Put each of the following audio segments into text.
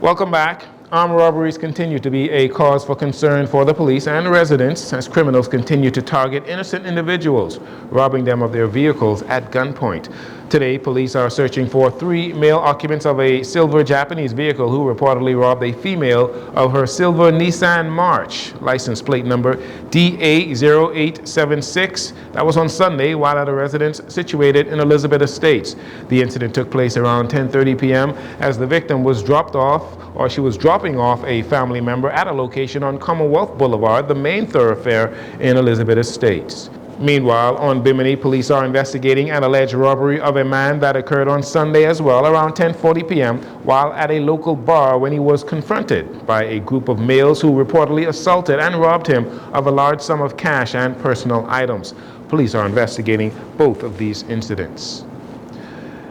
Welcome back. Armed robberies continue to be a cause for concern for the police and residents as criminals continue to target innocent individuals, robbing them of their vehicles at gunpoint. Today, police are searching for 3 male occupants of a silver Japanese vehicle who reportedly robbed a female of her silver Nissan March, license plate number DA0876. That was on Sunday while at a residence situated in Elizabeth Estates. The incident took place around 10:30 p.m. as the victim was dropping off a family member at a location on Commonwealth Boulevard, the main thoroughfare in Elizabeth Estates. Meanwhile, on Bimini, police are investigating an alleged robbery of a man that occurred on Sunday as well, around 10:40 p.m., while at a local bar when he was confronted by a group of males who reportedly assaulted and robbed him of a large sum of cash and personal items. Police are investigating both of these incidents.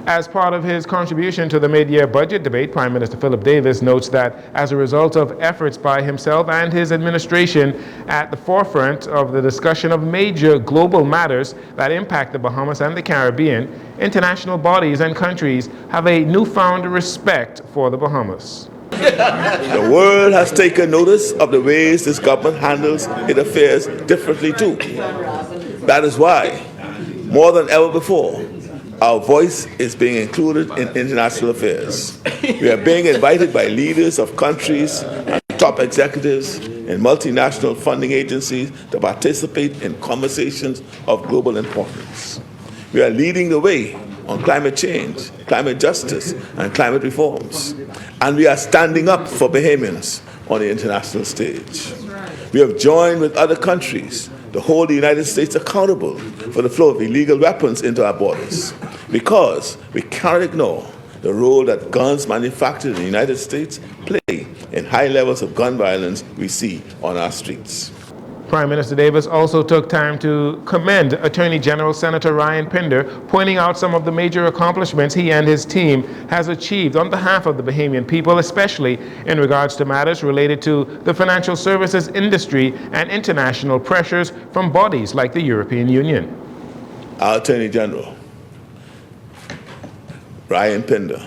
As part of his contribution to the mid-year budget debate, Prime Minister Philip Davis notes that as a result of efforts by himself and his administration at the forefront of the discussion of major global matters that impact the Bahamas and the Caribbean, international bodies and countries have a newfound respect for the Bahamas. The world has taken notice of the ways this government handles its affairs differently too. That is why, more than ever before, our voice is being included in international affairs. We are being invited by leaders of countries and top executives in multinational funding agencies to participate in conversations of global importance. We are leading the way on climate change, climate justice, and climate reforms. And we are standing up for Bahamians on the international stage. We have joined with other countries to hold the United States accountable for the flow of illegal weapons into our borders, because we cannot ignore the role that guns manufactured in the United States play in high levels of gun violence we see on our streets. Prime Minister Davis also took time to commend Attorney General Senator Ryan Pinder, pointing out some of the major accomplishments he and his team has achieved on behalf of the Bahamian people, especially in regards to matters related to the financial services industry and international pressures from bodies like the European Union. Our Attorney General, Ryan Pinder,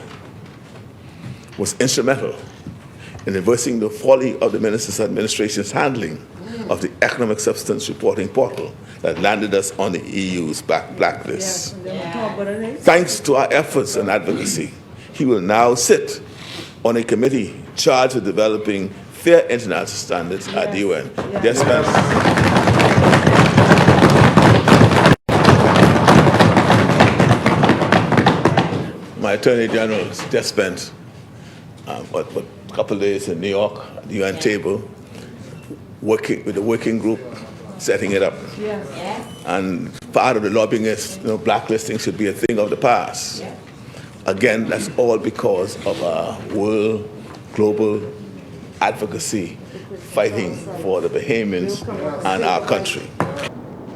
was instrumental in reversing the folly of the Minister's administration's handling of the Economic Substance Reporting Portal that landed us on the EU's blacklist. Thanks to our efforts and advocacy, he will now sit on a committee charged with developing fair international standards at the UN. Yes, ma'am. My Attorney General just spent a couple of days in New York at the UN table, working with the working group, setting it up. And part of the lobbying is, blacklisting should be a thing of the past. Again, that's all because of our world, global advocacy, fighting for the Bahamians and our country.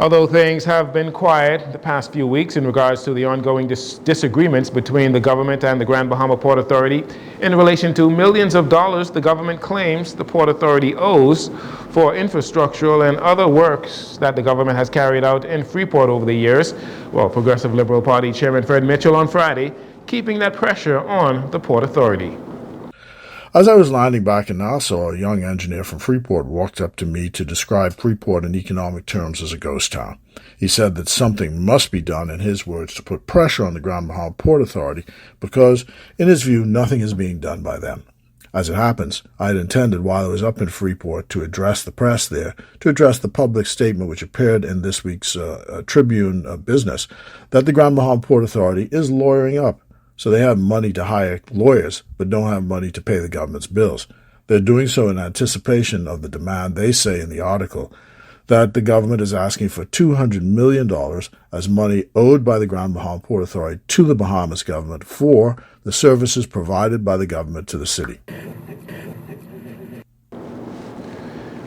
Although things have been quiet the past few weeks in regards to the ongoing disagreements between the government and the Grand Bahama Port Authority in relation to millions of dollars the government claims the Port Authority owes for infrastructural and other works that the government has carried out in Freeport over the years, well, Progressive Liberal Party Chairman Fred Mitchell on Friday keeping that pressure on the Port Authority. As I was landing back in Nassau, a young engineer from Freeport walked up to me to describe Freeport in economic terms as a ghost town. He said that something must be done, in his words, to put pressure on the Grand Bahama Port Authority because, in his view, nothing is being done by them. As it happens, I had intended while I was up in Freeport to address the press there, to address the public statement which appeared in this week's Tribune Business, that the Grand Bahama Port Authority is lawyering up. So they have money to hire lawyers, but don't have money to pay the government's bills. They're doing so in anticipation of the demand, they say in the article, that the government is asking for $200 million as money owed by the Grand Bahama Port Authority to the Bahamas government for the services provided by the government to the city.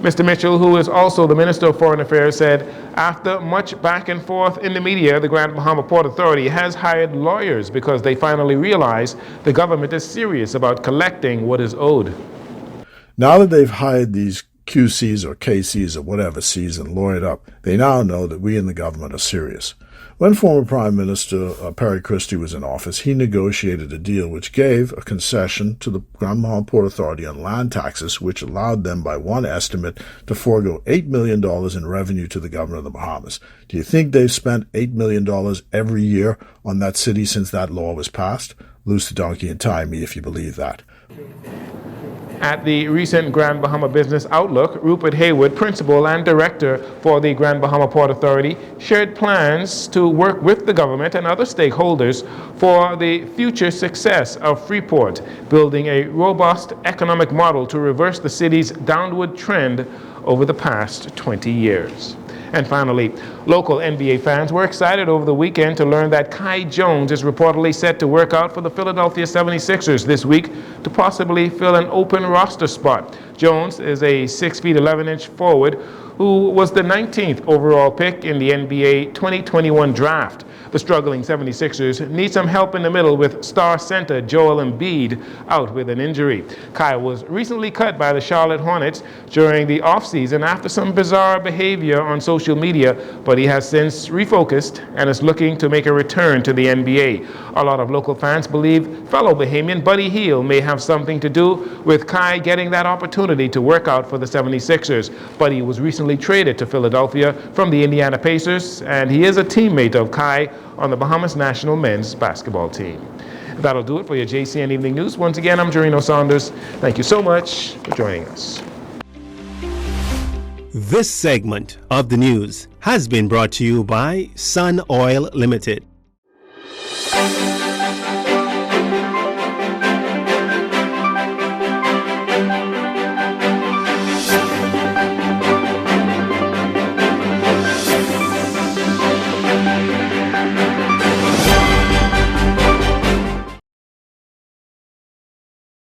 Mr. Mitchell, who is also the Minister of Foreign Affairs, said after much back and forth in the media, the Grand Bahama Port Authority has hired lawyers because they finally realize the government is serious about collecting what is owed. Now that they've hired these QCs or KCs or whatever C's and lawyered up, they now know that we in the government are serious. When former Prime Minister Perry Christie was in office, he negotiated a deal which gave a concession to the Grand Bahama Port Authority on land taxes, which allowed them, by one estimate, to forego $8 million in revenue to the government of the Bahamas. Do you think they've spent $8 million every year on that city since that law was passed? Loose the donkey and tie me if you believe that. At the recent Grand Bahama Business Outlook, Rupert Haywood, principal and director for the Grand Bahama Port Authority, shared plans to work with the government and other stakeholders for the future success of Freeport, building a robust economic model to reverse the city's downward trend over the past 20 years. And finally, local NBA fans were excited over the weekend to learn that Kai Jones is reportedly set to work out for the Philadelphia 76ers this week to possibly fill an open roster spot. Jones is a 6 feet 11-inch forward who was the 19th overall pick in the NBA 2021 draft. The struggling 76ers need some help in the middle with star center Joel Embiid out with an injury. Kai was recently cut by the Charlotte Hornets during the offseason after some bizarre behavior on social media, but he has since refocused and is looking to make a return to the NBA. A lot of local fans believe fellow Bahamian Buddy Hield may have something to do with Kai getting that opportunity to work out for the 76ers. Buddy was recently traded to Philadelphia from the Indiana Pacers, and he is a teammate of Kai on the Bahamas national men's basketball team. That'll do it for your JCN Evening News. Once again, I'm Jarino Saunders. Thank you so much for joining us. This segment of the news has been brought to you by Sun Oil Limited.